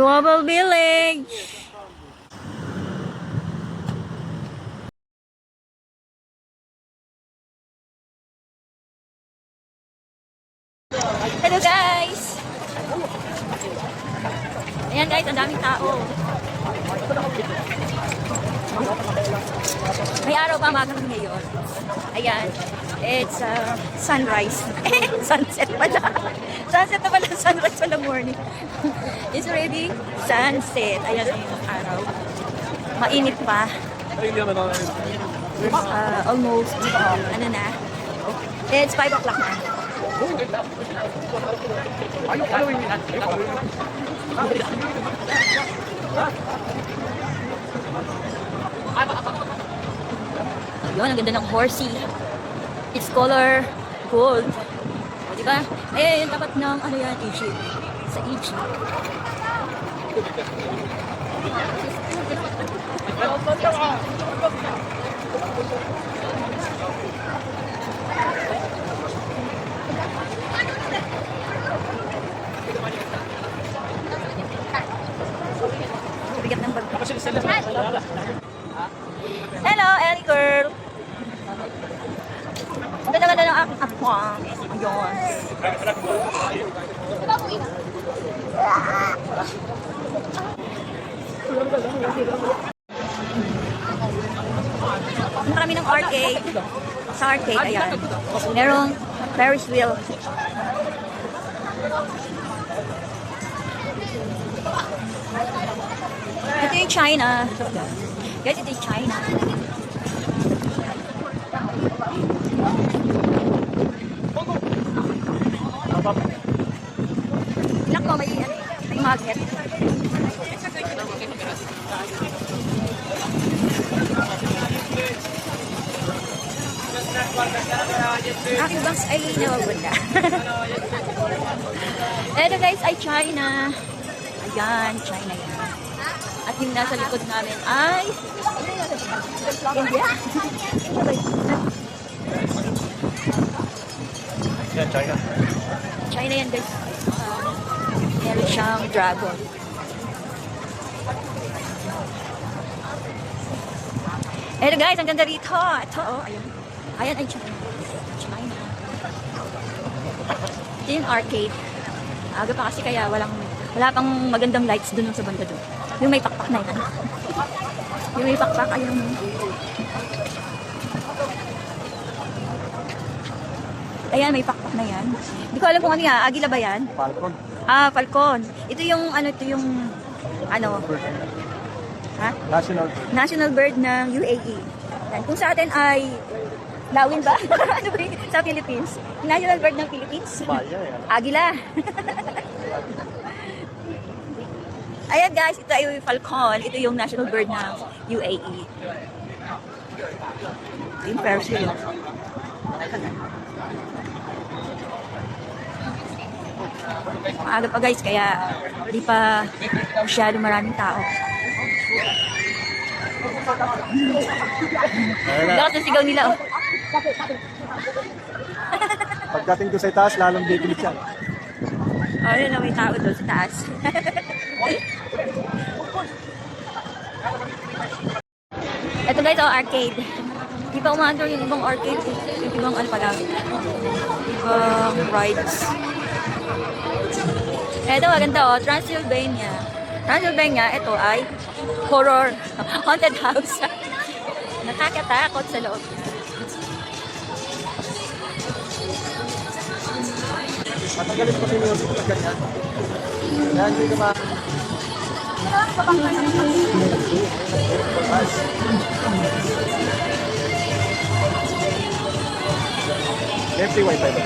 Global Village. Hello guys! Ayan guys, ang daming tao. May araw pa magang ngayon. Ayan, it's sunrise. Sunset pala. Sunset na pala, sunrise pala morning. It's already sunset. Ayan yung araw. Mainit pa. Almost, ano na. It's 5 o'clock na. Ayun, ang ganda ng horsey. It's color gold. O, diba? Ayun, yung tapat ng, ano yan, Egypt. Sa Egypt. Bigat ng bag. Hello, Ellie girl. Ang ganda-ganda ng aking apwang. Ayun. Marami ng arcade. Sa arcade, ayan. Merong Ferris wheel. Ito yung China. Guys, ito yung China. Ilang ko, may magnet. Aking bangs ay nawawala. Ito guys ay China. Ayan, China yan. At yung nasa likod namin ay India. Yan, China. China yan guys. Meron siyang dragon. Ito guys, ang ganda rito. Ito, oh, ayan. Ayan ay China. China. Ito yung arcade. Aga pa kasi kaya wala pang magandang lights dun sa banda dun. Yung may pakpak na yan. Yung may pakpak, ayun. Ayan, may pakpak na yan. Hindi ko alam kung ano yan. Agila ba yan? Falcon. Ah, falcon. Ito yung, ano, ha? National bird ng UAE. Yan. Kung sa atin ay lawin ba? Ano ba yun? Sa Philippines? National bird ng Philippines? Agila. Ayan guys, ito ay falcon. Ito yung national bird ng UAE. Ito yung Ferris wheel. Maaga pa guys, kaya hindi pa masyado maraming tao. Lakas ng sigaw nila, oh. Pagdating ko sa taas, lalong bibilit yan. Oh, yun na, may tao doon sa taas. Ito guys, oh, arcade. Di pa umaandar yung ibang arcade. Yung ibang ano pala. Ibang rides. Ito, maganda, oh, Transylvania. Transylvania, ito ay horror, haunted house. Nakakatakot sa loob. Matagalit pa rin yung ganyan. Yan, hindi naman. Empty wifi ba?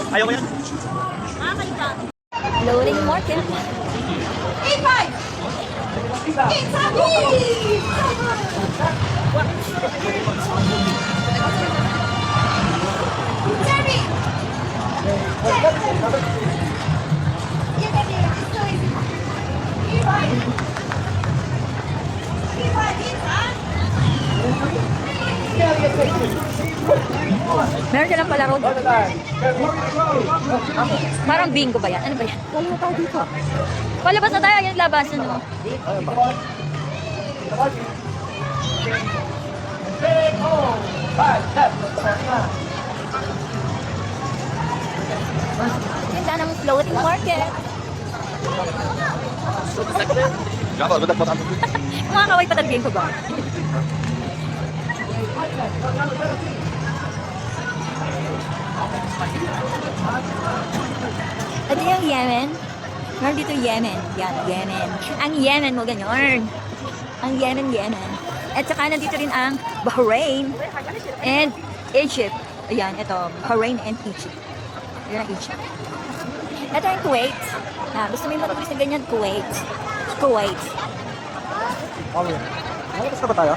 Ayaw mo yan? Loading market. 85! Sorry! Meron silang palaro dito. Parang bingo ba yan? Ano ba yan? Wala tayo dito. Palabas na tayo. Yan labas. Ano? Ganda ng floating market. Mga kaway patalbihin ko ba? Ito yung Yemen. Meron dito Yemen. Yan, Yemen. Ang Yemen mo, ganyan. Ang Yemen. At saka nandito rin ang Bahrain and Egypt. Ayan, ito. Bahrain and Egypt. Ayan ang Egypt. Ito yung Kuwait. Gusto mo yung matulis na ganyan? Kuwait. Okay. Nalakas na ba tayo?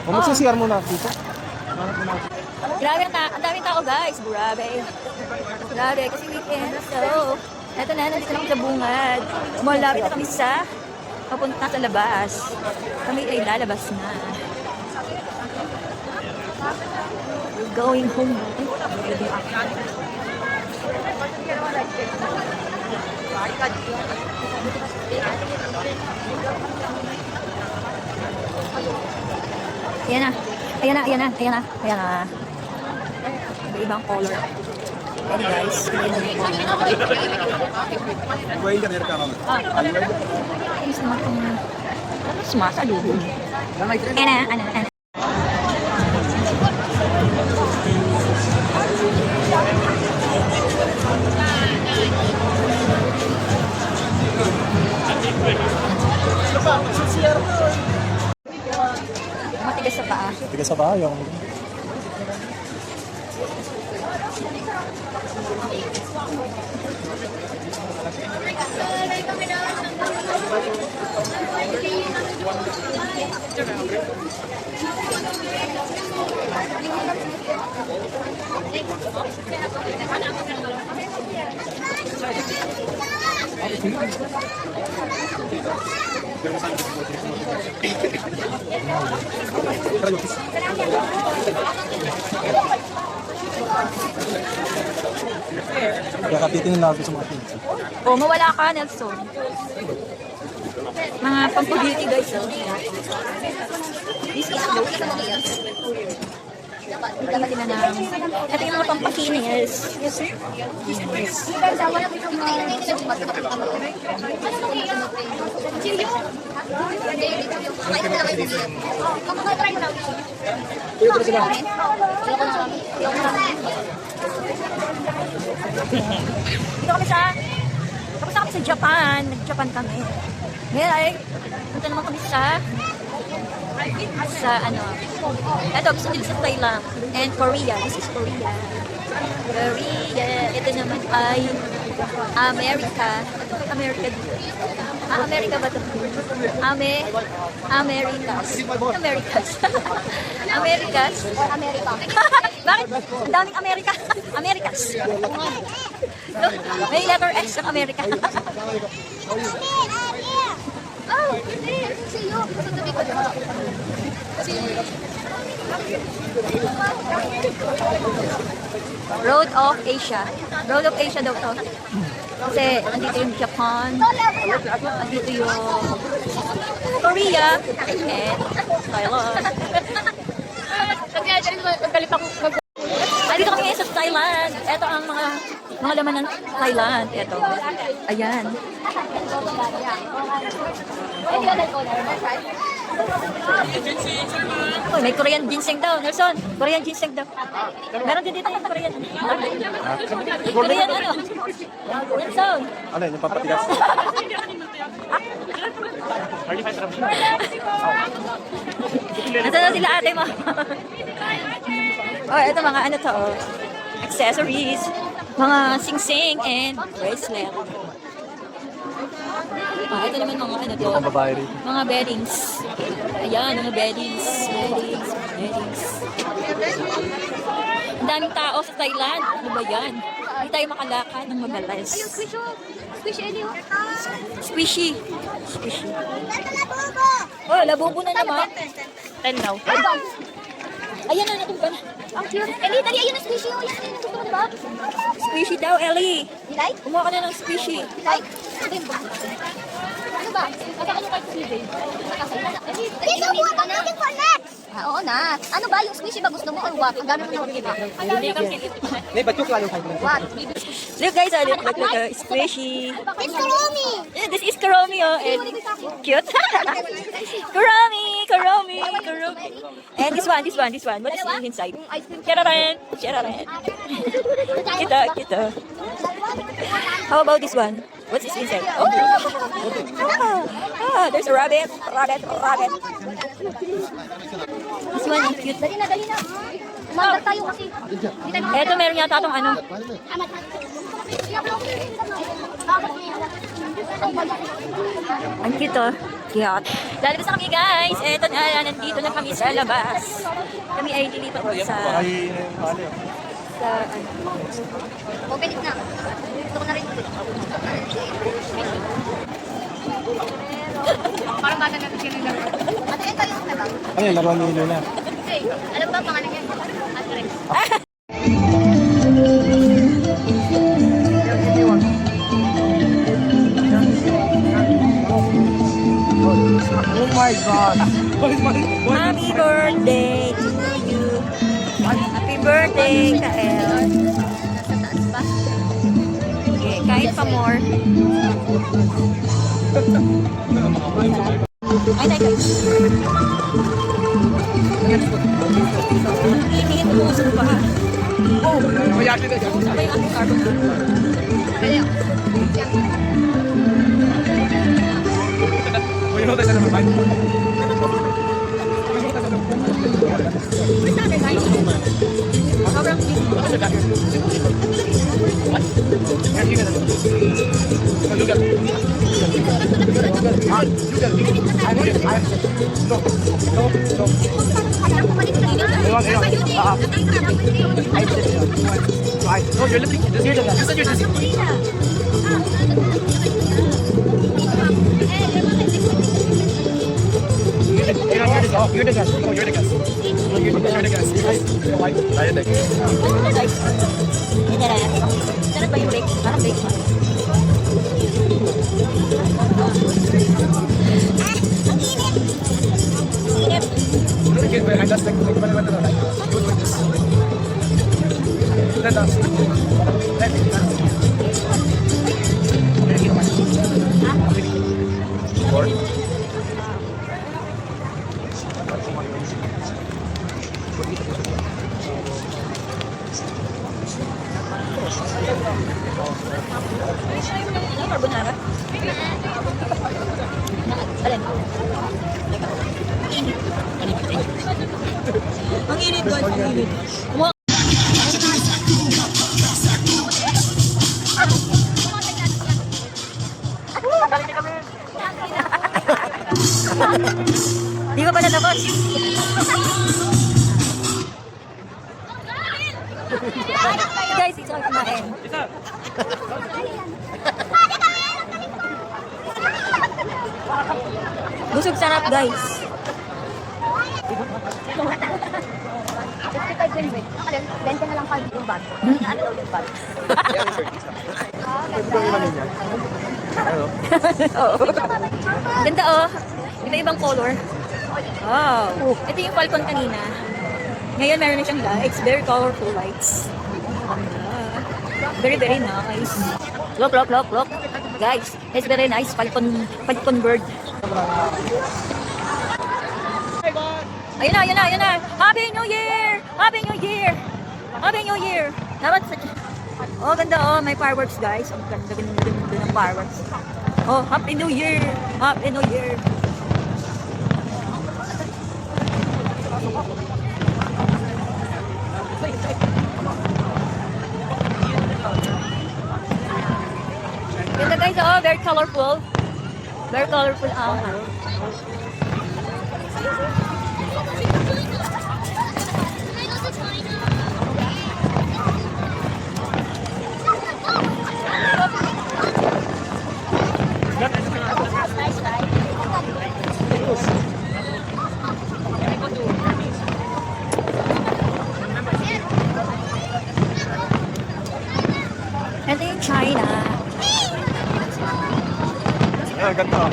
O magsisiyar muna dito. Grabe ang daming tao guys. Grabe, kasi weekend. So, eto na, nandito na kami sa bungad. Malapit na kami sa papunta sa labas. Kami ay lalabas na. We're going home. Ayan na. Iba-ibang color. Ayan guys. Ayos naman itong sumasaluhin. Ayan na. Matigas sa paa. Tiga sa bahay yung... Kaya katitingin natin sa mga things. Oh, mawala ka, Nelson. Mga pampagiti guys. This is ito yung mga pampakinis. Dito kami sa Japan. Nag-Japan kami. Ngayon ay punta naman kami sa eto gusto nila sa Thailand and Korea. This is Korea. Ito naman ay America dito. America ba ito? Americas. Bakit? Ang daming America. Americas. May letter S ng America. Oh, see you. Road of Asia. Road of Asia daw to. Kasi andito yung Japan, andito yung Korea, and Thailand. Andito kami ngayon sa Thailand. Ito ang mga laman ng Thailand. Ito. Ayan. Oh, may Korean ginseng daw, Nelson. Korean ginseng daw. Meron din dito yung Korean. Korean ano? Nelson. Ano yun, yung papatigas? Nasaan na sila ate mo? Oh, ito mga ano to, oh. Accessories, mga sing-sing and bracelet. Ito naman mga ano to, Ang babae rin. mga beddings. Ayan, mga beddings. Ang daming tao sa Thailand. Ano ba yan? Hindi tayo makalakad ng magalas. Squishy. Oh, labubo na naman. 10 daw. Ayan na, natumba na. Ang cute. Ellie, dali, ayun ang squishy. Oh, yan, ayun ang gusto mo, diba? Squishy daw, Ellie. You like? Kumuha ka na ng squishy. You like? Ano ba? Baka ano kayo si Dave? Dito, kuha ka natin for next! Oo na. Ano ba yung squishy ba gusto mo or what? Ang dami mo na diba? May ba't yung klalo kayo? What? Look guys, look, squishy. It's Kuromi! Yeah, this is Kuromi, oh. And cute. Kuromi. And this one. What is inside? Shararan. Kita. How about this one? What's this inside? Oh! There's a rabbit. This one is cute. Dali na. Umandar tayo kasi. Eto, meron yata itong ano. Ang cute, oh. Cute. Lalabas na kami, guys. Eto na, nandito na kami sa labas. Kami ay lilipat sa... Open it na. Gusto ko na rin. Parang bata natin siya ng laro. Ano ito yung laro? Ano yung laruan ni Luna? Okay. Alam ba pangalan yan? Andres. Oh my God! Happy birthday to you. Happy birthday, Kael. Nasa taas ba? Okay, kain pa more. Ay, guys. Init, umusok pa. Oh, yaki na yan. Sabay ang ating carbon. Kaya. Uy, ano tayo sa naman? Sobrang No, you're lifting. Just here, you said you're just. You're the guest. Oh, you're the guest. You're the guest. You're white. Tayo din. guys. Hindi na yan. Sarap ba yung bake? Parang bake pa. Init. You're the kid behind us. Like, good with this. Let us. Let me. Or? Carbonara. Alin? Ang init guys, ang init. Kumuha. Di ko pa natapos. Guys, ito ang kumain. Busog sarap, guys. 55 din, wait. Alin, 20 na lang kayo yung bag. Ano daw yung bag? Oo. Ganda, oh. Iba-ibang color. Wow. Ito yung Falcon kanina. Ngayon meron na siyang lights. Very colorful lights. Very, very nice. Look. Guys, it's very nice. Falcon bird. Ayun na. Happy New Year! Dapat sa... Oh, ganda, oh. May fireworks, guys. Ang ganda ng fireworks. Oh, Happy New Year! Ganda, guys, oh. Very colorful. China. Ayan, ganda.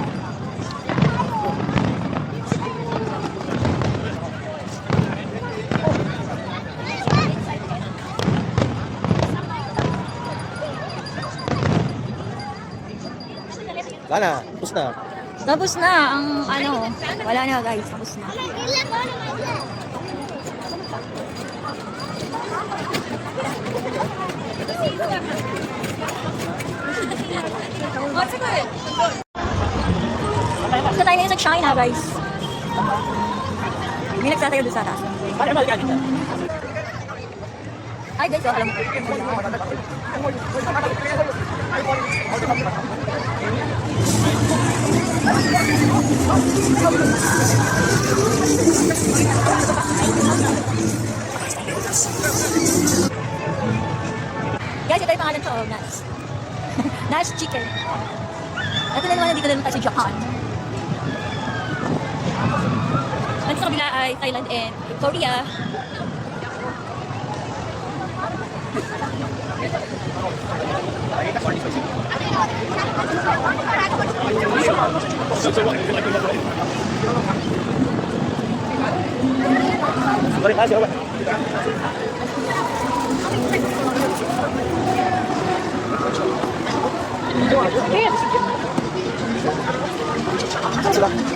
Wala na, tapos na. Tapos na ang ano, wala na guys, tapos na. Punta tayo ngayon sa China guys. May nagsatayo doon sa taas. Ay guys, alam mo. Guys, ito yung pangalan ko, Nas. Nas Chicken. Ito na naman, dito na naman tayo sa Japan. At sa kabila ay Thailand and Korea. Balik aja, Pak.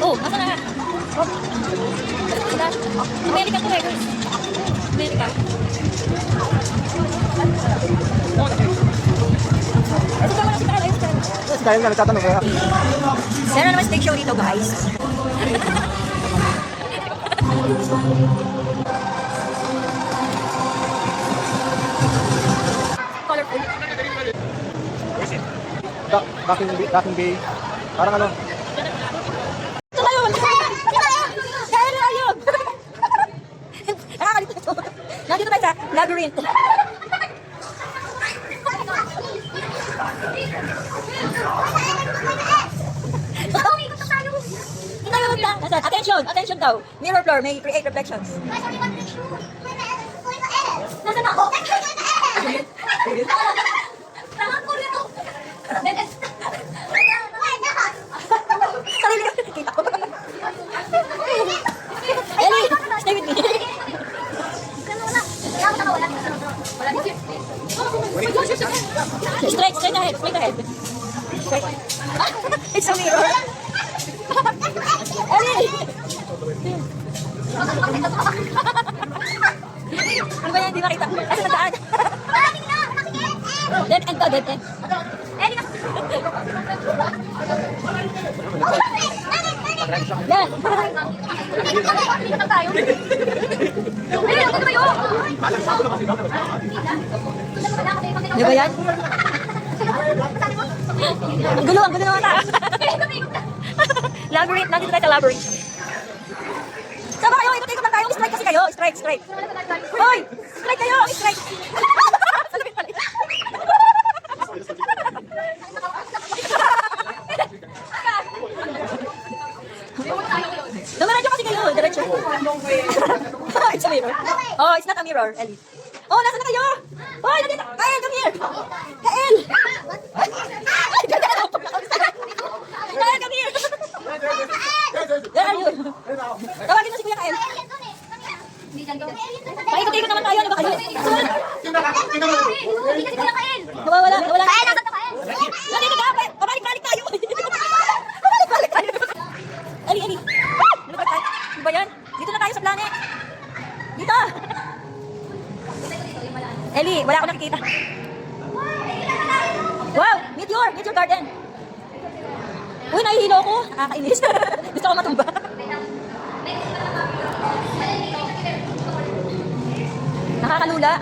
Oh, nasa na? Amerika to eh, guys. Amerika. Ito sama na si Carl. Ayos, Carl. Si Kyle na nagtatanong kaya. Meron naman steak show dito, guys. Colorful. Docking Bay. Parang ano? Ito tayo! Kaya na tayo! Nakakalito ito. Nandito tayo sa labyrinth. Attention! Attention daw! Mirror floor may create reflections. Nasaan ako? Sarili ko nakikita ko. Ellie, stay with me. Straight ahead, straight ahead. Straight. It's a mirror. Ellie! Ano ba yan? Hindi makita. Asa nagdaan? Dead end to, dead end. Ellie na! Yan! Ano ba yan? Ang gulo naman tayo. Labyrinth, nandito tayo sa labyrinth. Sama kayo, ikot-ikot lang tayo. Strike kasi kayo. Strike. Hoy! Strike kayo! Strike! Salapit pala. Dumaradyo kasi kayo. Diretso. It's a mirror. Oh, it's not a mirror, Ellie. Oh, nasa na kayo? Hoy, nandito. Kael, come here. Kael! Kael, come here. Where are you? Tawagin mo si Kuya Kael. Paikot-ikot naman tayo. Ano ba kayo? Nawawala. Kael, nasa to Kael. Nandito ka. Pabalik-balik tayo. Pabalik-balik tayo. Ali. Ano ba yan? Dito na tayo sa planet. Dito. Ellie, wala akong nakikita. Wow! Meteor garden. Uy, nahihilo ako. Nakakainis. Gusto ko matumba. Nakakalula.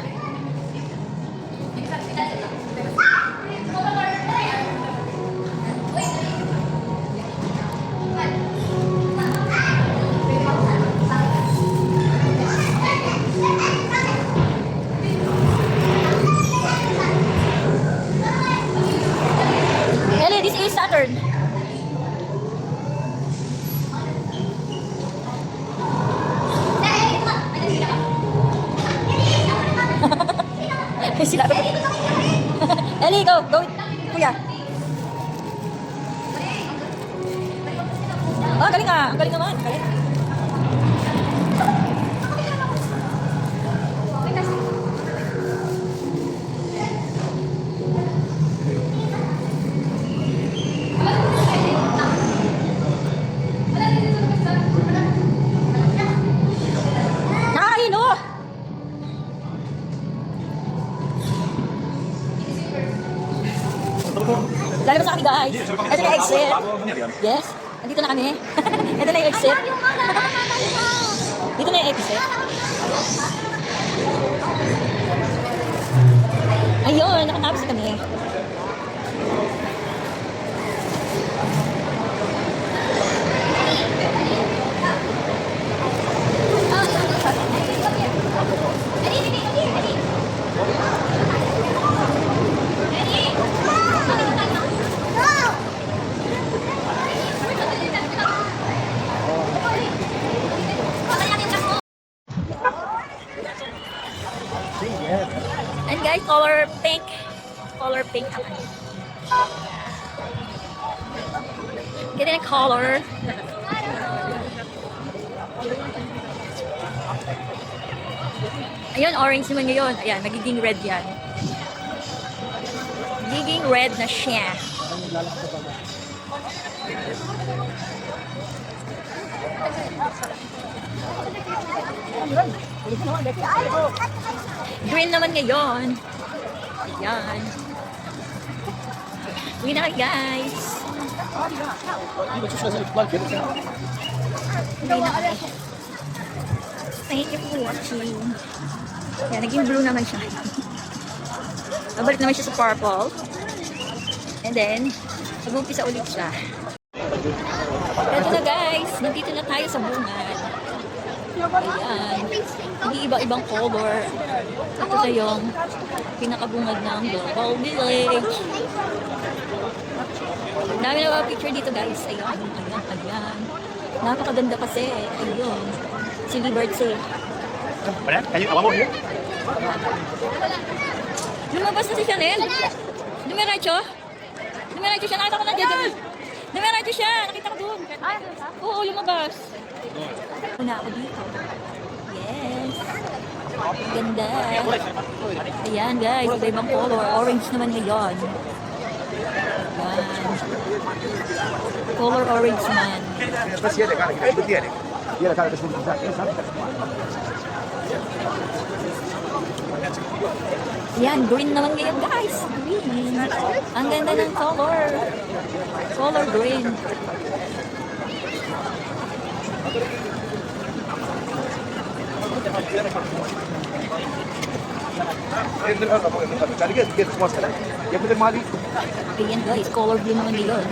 Ellie, this is Saturn. Sila. Dali, go. Go. Kuya. Ah, galing ah. Galing naman. Galing. Nakakaino! Lalabas na kami guys. Ito na yung exit. Yes. Andito na kami. Ito na yung exit. Dito na yung exit. Ayun, nakatapos na kami. And guys, color pink. Color pink naman. Get in a color. Ayun, orange naman ngayon. Ayan, magiging red yan. Magiging red na siya. Green naman ngayon. Ayan. Uwi na guys. Uwi na kami. Thank you for watching. Ayan, naging blue naman siya. Nabalik naman siya sa purple. And then, mag-umpisa ulit siya. Ito na guys, nandito na tayo sa bungad. Ayan. Nag-iiba-ibang color. Ito na yung pinakabungad ng Global Village. Dami na picture dito guys. Ayan, ayan, ayan. Napakaganda kasi. Ayun. Si Liberty. Lumabas na si Chanel. Dumiretso. Dumiretso siya. Nakita ko na dyan. Dumiretso siya. Nakita ko doon. Oo, lumabas. Una ako dito. Yes. Ganda. Ayan guys, iba-ibang color. Orange naman ngayon. Ayan. Color orange man. Ayan, green naman ngayon guys. Green. Ang ganda ng color. Color green. Ayan guys, color blue naman ngayon.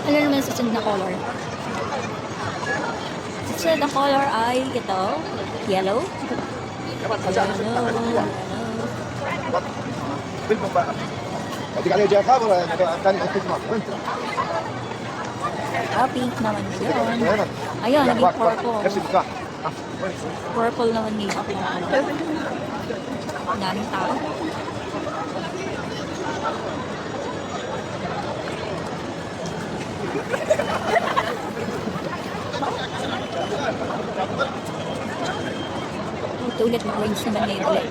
Ano naman susunod na color? Susunod na color ay ito, yellow. Pink naman yun. Ayun, naging purple. Purple naman yun. Ang daming tao. Ito ulit, orange naman ngayon ulit.